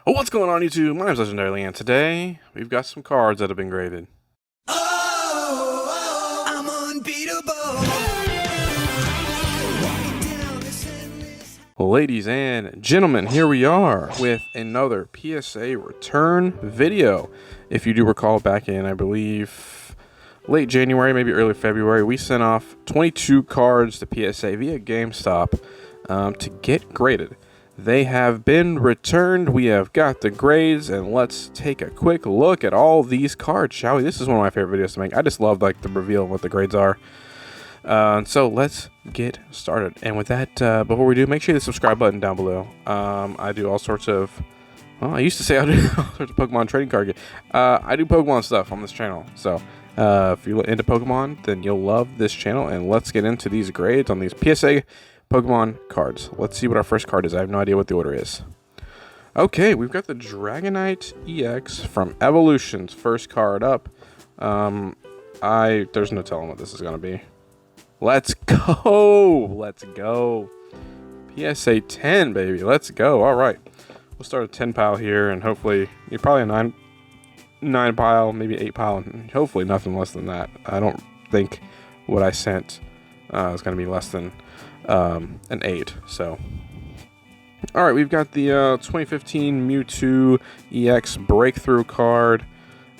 Oh, what's going on, YouTube? My name's Legendary, and today we've got some cards that have been graded. Oh, I'm unbeatable. Ladies and gentlemen, here we are with another PSA return video. If you do recall, back in, I believe, late January, maybe early February, we sent off 22 cards to PSA via GameStop to get graded. They have been returned. We have got the grades, and let's take a quick look at all these cards, shall we? This is one of my favorite videos to make. I just love the reveal of what the grades are. So let's get started. And with that, before we do, make sure you hit the subscribe button down below. I do all sorts of, well, I used to say I do all sorts of Pokemon trading card games. I do Pokemon stuff on this channel. So if you're into Pokemon, then you'll love this channel. And let's get into these grades on these PSA Pokemon cards. Let's see what our first card is. I have no idea what the order is. Okay, we've got the Dragonite EX from Evolution's first card up. There's no telling what this is gonna be. Let's go! Let's go. PSA 10, baby. Let's go. All right. We'll start a 10 pile here, and hopefully, probably a 9 pile, maybe 8 pile, and hopefully nothing less than that. I don't think what I sent is going to be less than an 8. So, all right, we've got the 2015 Mewtwo EX Breakthrough card.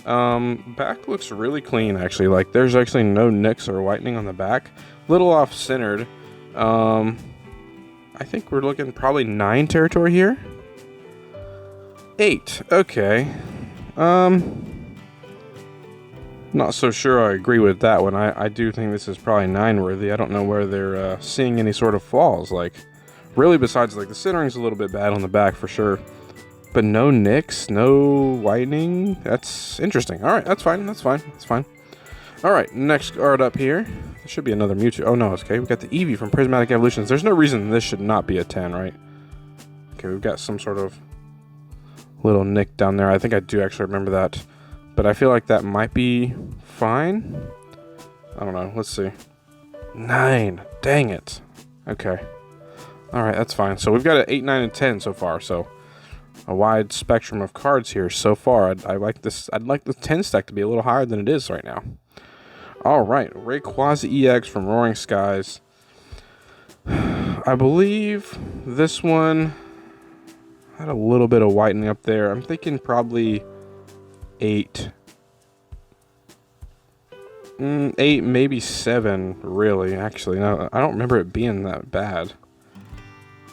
Back looks really clean, actually. Like, there's actually no nicks or whitening on the back. Little off-centered. I think we're looking probably 9 territory here. 8. Okay. Not so sure I agree with that one. I do think this is probably 9 worthy. I don't know where they're seeing any sort of flaws. Like, really, besides, like, the centering's a little bit bad on the back for sure. But no nicks, no whitening. That's interesting. All right, that's fine. That's fine. That's fine. All right, next card up here. There should be another Mewtwo. Oh, no, it's okay. We've got the Eevee from Prismatic Evolutions. There's no reason this should not be a 10, right? Okay, we've got some sort of little nick down there. I think I do actually remember that. But I feel like that might be fine. I don't know. Let's see. 9. Dang it. Okay. All right, that's fine. So we've got an 8, 9, and 10 so far. So a wide spectrum of cards here so far. I like this. I'd like the 10 stack to be a little higher than it is right now. All right, Rayquaza EX from Roaring Skies. I believe this one had a little bit of whitening up there. I'm thinking probably 8. 8, maybe 7, really. Actually, no, I don't remember it being that bad.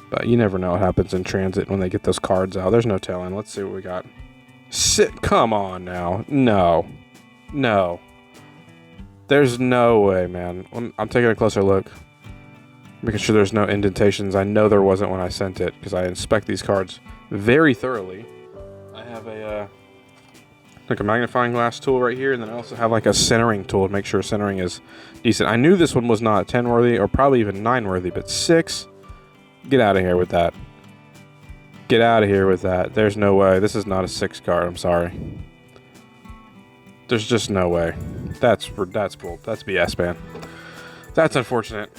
But you never know what happens in transit when they get those cards out. There's no telling. Let's see what we got. Come on now. No. No. There's no way, man. I'm taking a closer look. Making sure there's no indentations. I know there wasn't when I sent it, because I inspect these cards very thoroughly. I have a magnifying glass tool right here, and then I also have like a centering tool to make sure centering is decent. I knew this one was not 10 worthy, or probably even 9 worthy, but 6. Get out of here with that. Get out of here with that. There's no way. This is not a 6 card. I'm sorry. There's just no way. That's bull. That's BS, man. That's unfortunate.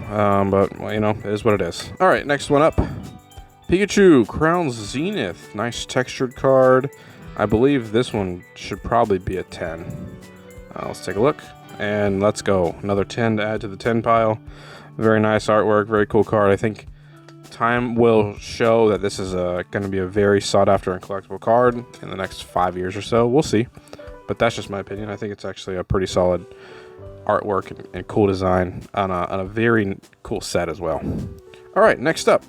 But, well, you know, it is what it is. All right, next one up. Pikachu Crown Zenith. Nice textured card. I believe this one should probably be a 10. Let's take a look. And let's go. Another 10 to add to the 10 pile. Very nice artwork. Very cool card. I think time will show that this is going to be a very sought after and collectible card in the next 5 years or so. We'll see. But that's just my opinion. I think it's actually a pretty solid artwork and cool design on a very cool set as well. All right, next up.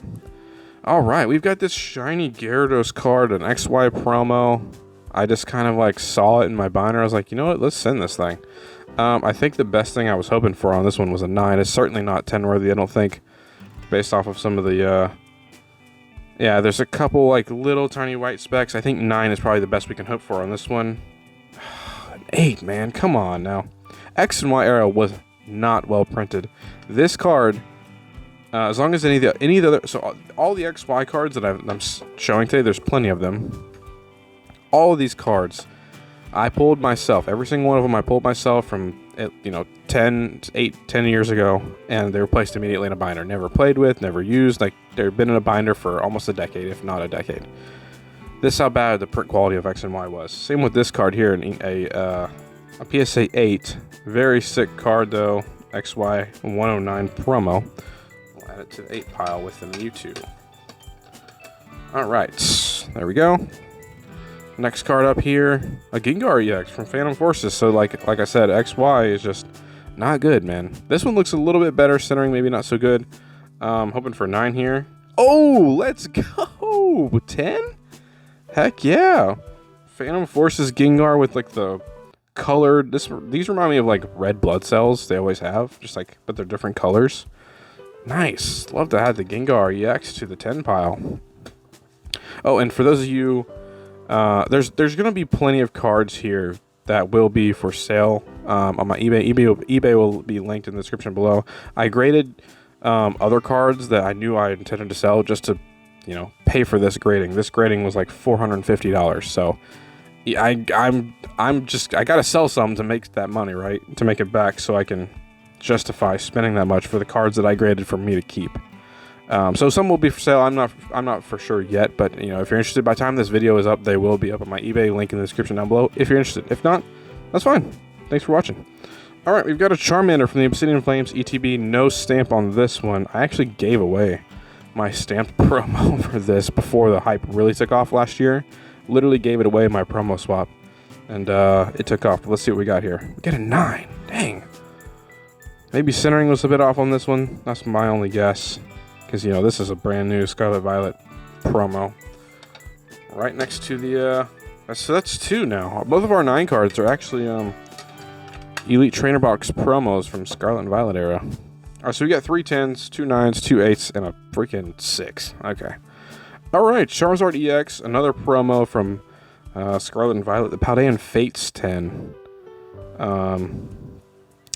All right, we've got this shiny Gyarados card, an XY promo. I just kind of like saw it in my binder. I was like, you know what? Let's send this thing. I think the best thing I was hoping for on this one was a 9. It's certainly not 10 worthy, I don't think, based off of some of the, yeah, there's a couple like little tiny white specks. I think 9 is probably the best we can hope for on this one. 8, man, come on now. X and Y era was not well printed. This card, as long as any of the other, so all the XY cards that I'm showing today, there's plenty of them. All of these cards, I pulled myself. Every single one of them I pulled myself from, 10 years ago, and they were placed immediately in a binder. Never played with, never used. Like, they've been in a binder for almost a decade, if not a decade. This is how bad the print quality of X and Y was. Same with this card here, a PSA 8. Very sick card though. XY 109 promo. We'll add it to the 8 pile with the Mewtwo. Alright, there we go. Next card up here, a Gengar EX from Phantom Forces. So like I said, XY is just not good, man. This one looks a little bit better, centering maybe not so good. Hoping for 9 here. Oh, let's go! 10? Heck yeah! Phantom Forces Gengar with like the colored. These remind me of like red blood cells. They always have, just like, but they're different colors. Nice. Love to add the Gengar EX to the 10 pile. Oh, and for those of you, there's gonna be plenty of cards here that will be for sale on my eBay. eBay will be linked in the description below. I graded other cards that I knew I intended to sell just to, you know, pay for this grading. This grading was like $450. So I gotta sell some to make that money, right? To make it back, so I can justify spending that much for the cards that I graded for me to keep. So some will be for sale. I'm not for sure yet, but you know, if you're interested, by the time this video is up, they will be up on my eBay. Link in the description down below if you're interested. If not, that's fine. Thanks for watching. All right, we've got a Charmander from the Obsidian Flames ETB. No stamp on this one. I actually gave away my stamped promo for this before the hype really took off last year. Literally gave it away, my promo swap, and it took off. Let's see what we got here. We got a 9. Dang. Maybe centering was a bit off on this one. That's my only guess, because you know this is a brand new Scarlet Violet promo. Right next to the so that's 2 now. Both of our 9 cards are actually Elite Trainer Box promos from Scarlet and Violet era. Alright, so we got 3 10s, 2 9s, 2 8s, and a freaking 6. Okay. Alright, Charizard EX, another promo from Scarlet and Violet, the Paldean Fates 10.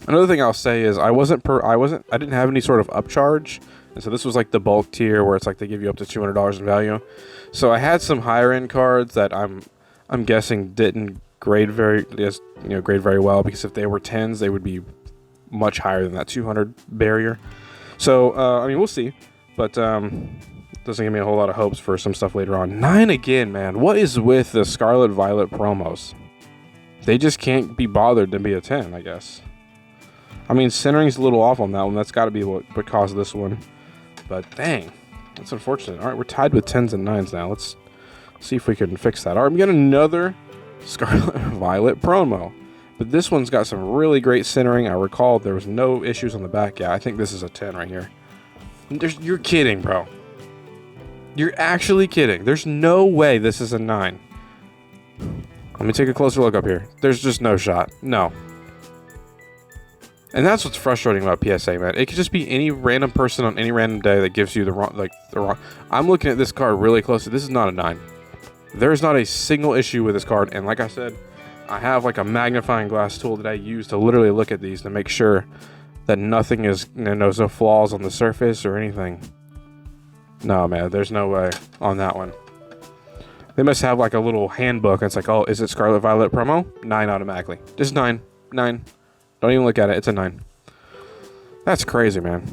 Another thing I'll say is I didn't have any sort of upcharge, and so this was like the bulk tier where it's like they give you up to $200 in value. So I had some higher end cards that I'm guessing didn't grade very well, because if they were 10s, they would be much higher than that 200 barrier. So I mean, we'll see, but doesn't give me a whole lot of hopes for some stuff later on. 9 again, man. What is with the Scarlet Violet promos? They just can't be bothered to be a 10, I guess. I mean, centering's a little off on that one. That's got to be what caused this one. But dang, that's unfortunate. All right, we're tied with 10s and 9s now. Let's see if we can fix that. All right, we got another Scarlet Violet promo. But this one's got some really great centering. I recall there was no issues on the back. Yeah, I think this is a 10 right here. You're kidding, bro. You're actually kidding. There's no way this is a 9. Let me take a closer look up here. There's just no shot. No. And that's what's frustrating about PSA, man. It could just be any random person on any random day that gives you the wrong. I'm looking at this card really closely. This is not a 9. There's not a single issue with this card. And like I said, I have like a magnifying glass tool that I use to literally look at these to make sure that nothing is, there's no flaws on the surface or anything. No, man, there's no way on that one. They must have like a little handbook. It's like, oh, is it Scarlet Violet promo? 9 automatically. Just 9. 9. Don't even look at it. It's a 9. That's crazy, man.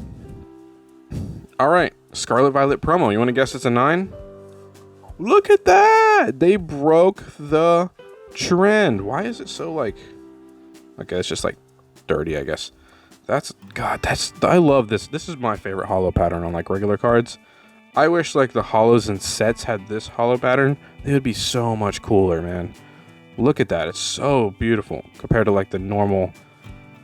All right, Scarlet Violet promo. You want to guess it's a 9? Look at that. They broke the trend. Why is it so like... Okay, it's just like dirty, I guess. I love this. This is my favorite holo pattern on like regular cards. I wish like the holos and sets had this holo pattern. They would be so much cooler, man. Look at that. It's so beautiful compared to like the normal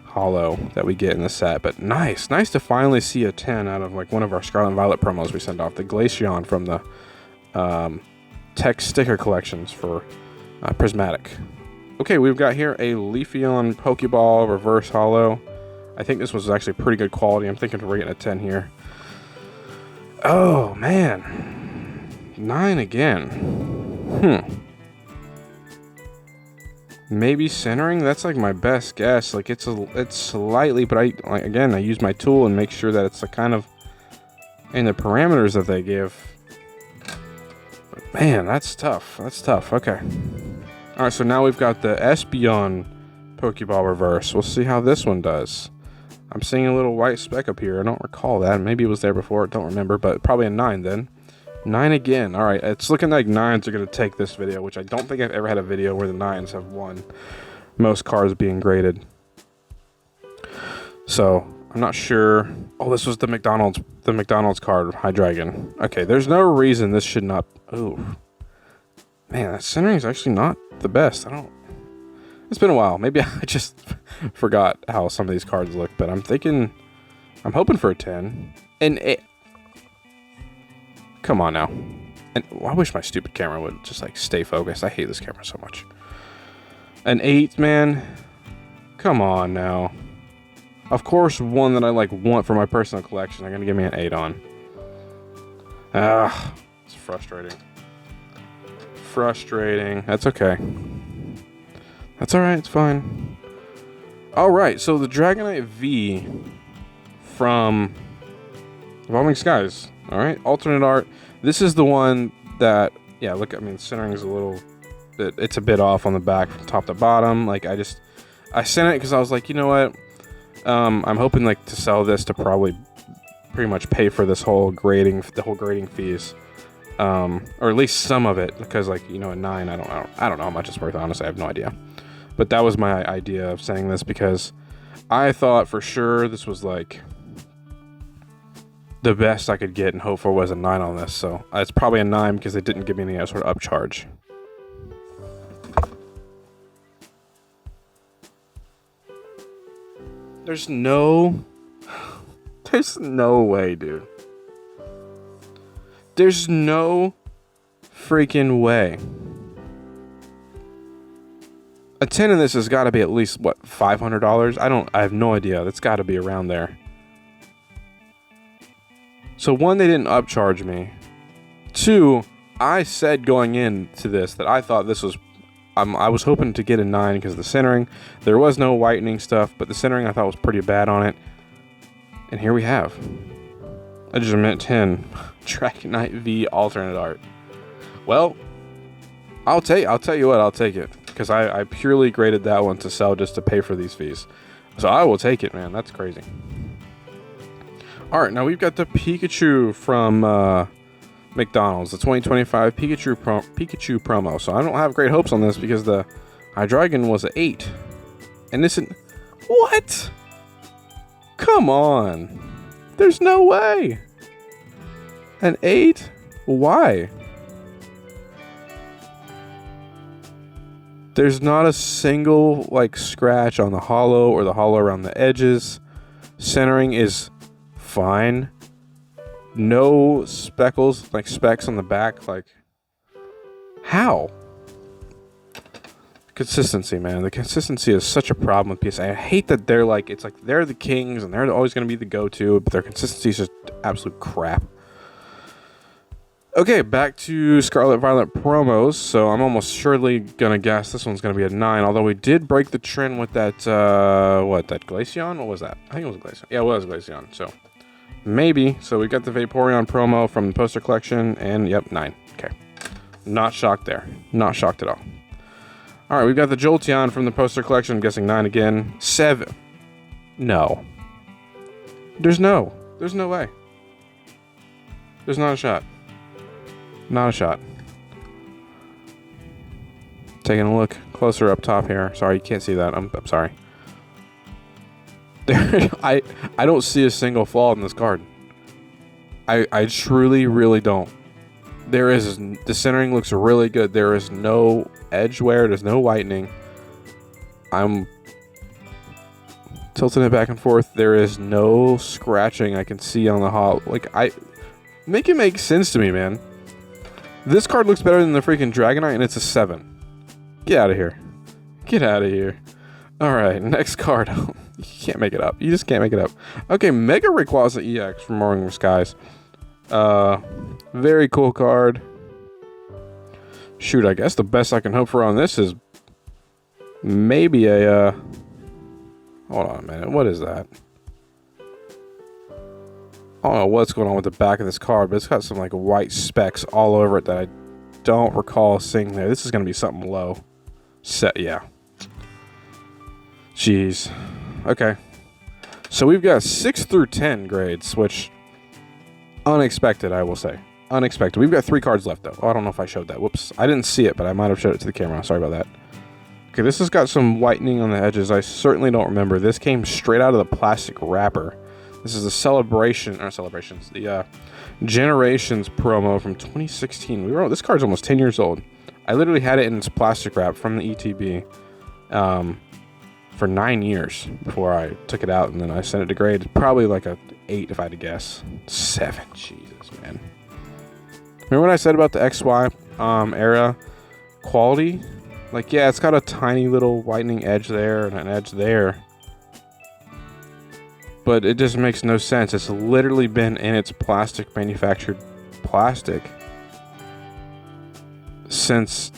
holo that we get in the set. But nice to finally see a 10 out of like one of our Scarlet and Violet promos we send off. The Glaceon from the tech sticker collections for Prismatic. Okay, we've got here a Leafeon Pokeball reverse holo. I think this was actually pretty good quality. I'm thinking we're getting a 10 here. Oh, man. 9 again. Maybe centering? That's like my best guess. Like it's slightly, but I use my tool and make sure that it's like kind of in the parameters that they give. But man, that's tough. Okay. All right, so now we've got the Espeon Pokeball reverse. We'll see how this one does. I'm seeing a little white speck up here. I don't recall that. Maybe it was there before. I don't remember, but probably a 9 then. 9 again. All right, it's looking like 9s are going to take this video, which I don't think I've ever had a video where the 9s have won most cards being graded. So, I'm not sure. Oh, this was the McDonald's card, High Dragon. Okay, there's no reason this should not... Ooh. Man, that centering is actually not the best. It's been a while. Maybe I just forgot how some of these cards look, but I'm hoping for a 10. And come on now. And I wish my stupid camera would just like stay focused. I hate this camera so much. An 8, man. Come on now. Of course, one that I like want for my personal collection. They're gonna give me an 8 on. It's frustrating. Frustrating. That's okay. That's all right. It's fine. All right. So the Dragonite V from Evolving Skies. All right. Alternate art. This is the one that, yeah, look, I mean, centering is a little bit, it's a bit off on the back from top to bottom. Like, I sent it because I was like, you know what? I'm hoping, like, to sell this to probably pretty much pay for this whole grading, fees. Or at least some of it, because, like, you know, a 9, I don't know how much it's worth, honestly. I have no idea. But that was my idea of saying this, because I thought for sure this was, like, the best I could get and hope for was a 9 on this. So it's probably a 9 because they didn't give me any sort of upcharge. There's no way, dude. There's no freaking way. A 10 in this has got to be at least, what, $500? I have no idea. That's got to be around there. So 1, they didn't upcharge me. 2, I said going into this that I thought this was, I was hoping to get a 9 because of the centering. There was no whitening stuff, but the centering I thought was pretty bad on it. And here we have a Mint 10 Dragonite V alternate art. Well, I'll tell you what, I'll take it, because I purely graded that one to sell just to pay for these fees. So I will take it, man. That's crazy. All right, now we've got the Pikachu from McDonald's, the 2025 Pikachu promo. So I don't have great hopes on this because the Hydreigon was an 8. And this is... What? Come on. There's no way. An 8? Why? There's not a single, like, scratch on the hollow or the hollow around the edges. Centering is fine. No speckles, like specks on the back. Like, how? Consistency, man. The consistency is such a problem with PSA. I hate that they're like, it's like they're the kings and they're always going to be the go-to, but their consistency is just absolute crap. Okay, back to Scarlet Violet promos. So I'm almost surely going to guess this one's going to be a 9, although we did break the trend with that, that Glaceon? What was that? I think it was Glaceon. Yeah, it was Glaceon. So maybe. So we got the Vaporeon promo from the poster collection, and yep, 9. Okay. Not shocked there. Not shocked at all. All right, we've got the Jolteon from the poster collection. I'm guessing 9 again. 7. No. There's no way. There's not a shot. Not a shot. Taking a look closer up top here. Sorry, you can't see that. I'm sorry. There, I don't see a single flaw in this card. I truly, really don't. The centering looks really good. There is no edge wear. There's no whitening. I'm tilting it back and forth. There is no scratching I can see on the hollow. Like, make it make sense to me, man. This card looks better than the freaking Dragonite, and it's a 7. Get out of here. Get out of here. All right, next card. You can't make it up. You just can't make it up. Okay, Mega Rayquaza EX from Roaring Skies. Very cool card. Shoot, I guess the best I can hope for on this is maybe a, hold on a minute. What is that? I don't know what's going on with the back of this card, but it's got some like white specks all over it that I don't recall seeing there. This is going to be something low. Yeah. Jeez. Okay. So we've got 6 through 10 grades, which unexpected, I will say. unexpected. We've got 3 cards left, though. Oh, I don't know if I showed that. Whoops. I didn't see it, but I might have showed it to the camera. Sorry about that. Okay, this has got some whitening on the edges. I certainly don't remember. This came straight out of the plastic wrapper. This is the the Generations promo from 2016. This card's almost 10 years old. I literally had it in its plastic wrap from the ETB for 9 years before I took it out, and then I sent it to grade. Probably like a 8 if I had to guess. 7. Jesus, man. Remember what I said about the XY era quality? Like, yeah, it's got a tiny little whitening edge there and an edge there. But it just makes no sense. It's literally been in its manufactured plastic since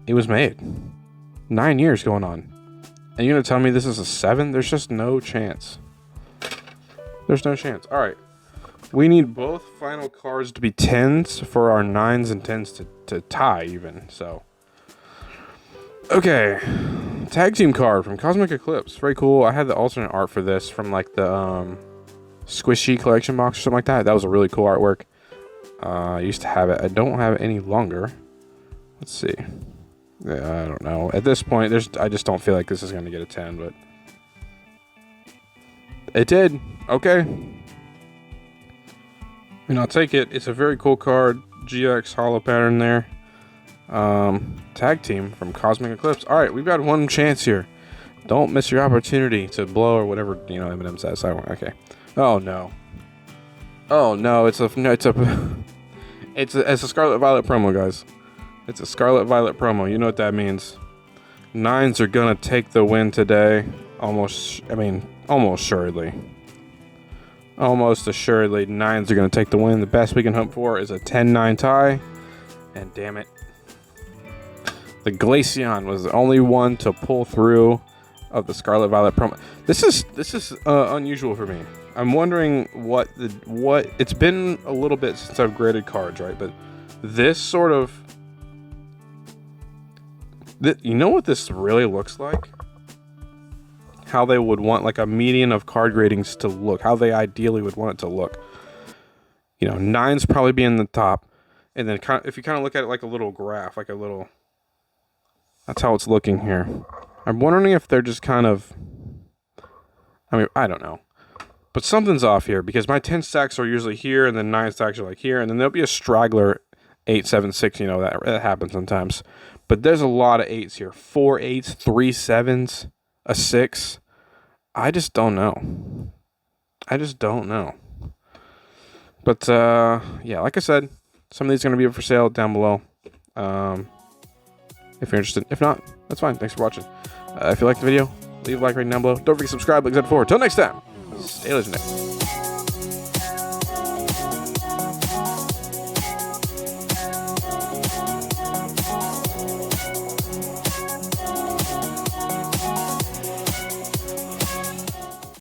it was made. 9 years going on. And you're going to tell me this is a 7? There's just no chance. There's no chance. Alright. We need both final cards to be 10s for our 9s and 10s to tie even. So, okay. Tag team card from Cosmic Eclipse. Very cool. I had the alternate art for this from like the Squishy collection box or something like that. That was a really cool artwork. I used to have it. I don't have it any longer. Let's see. Yeah, I don't know. At this point, I just don't feel like this is going to get a 10, but it did. Okay. And I'll take it. It's a very cool card. GX holo pattern there. Tag team from Cosmic Eclipse. Alright, we've got one chance here. Don't miss your opportunity to blow or whatever, Eminem says. Okay. Oh no. Oh no, it's a Scarlet Violet promo, guys. It's a Scarlet Violet promo. You know what that means. 9s are gonna take the win today. Almost assuredly. Almost assuredly, 9s are gonna take the win. The best we can hope for is a 10-9 tie. And damn it. The Glaceon was the only one to pull through of the Scarlet Violet promo. This is unusual for me. I'm wondering what it's been a little bit since I've graded cards, right? But this sort of, you know what this really looks like? How they would want like a median of card gradings to look. How they ideally would want it to look. 9s probably be in the top, and then if you kind of look at it like a little graph, like a little. That's how it's looking here. I'm wondering if they're just kind of, I don't know. But something's off here, because my 10 stacks are usually here, and then 9 stacks are like here, and then there'll be a straggler 8, 7, 6, that happens sometimes. But there's a lot of 8s here. 4 8s, 3 7s, a 6. I just don't know. But, yeah, like I said, some of these are going to be for sale down below. If you're interested. If not, that's fine. Thanks for watching. If you liked the video, leave a like right down below. Don't forget to subscribe, like I said before. Till next time, stay legendary.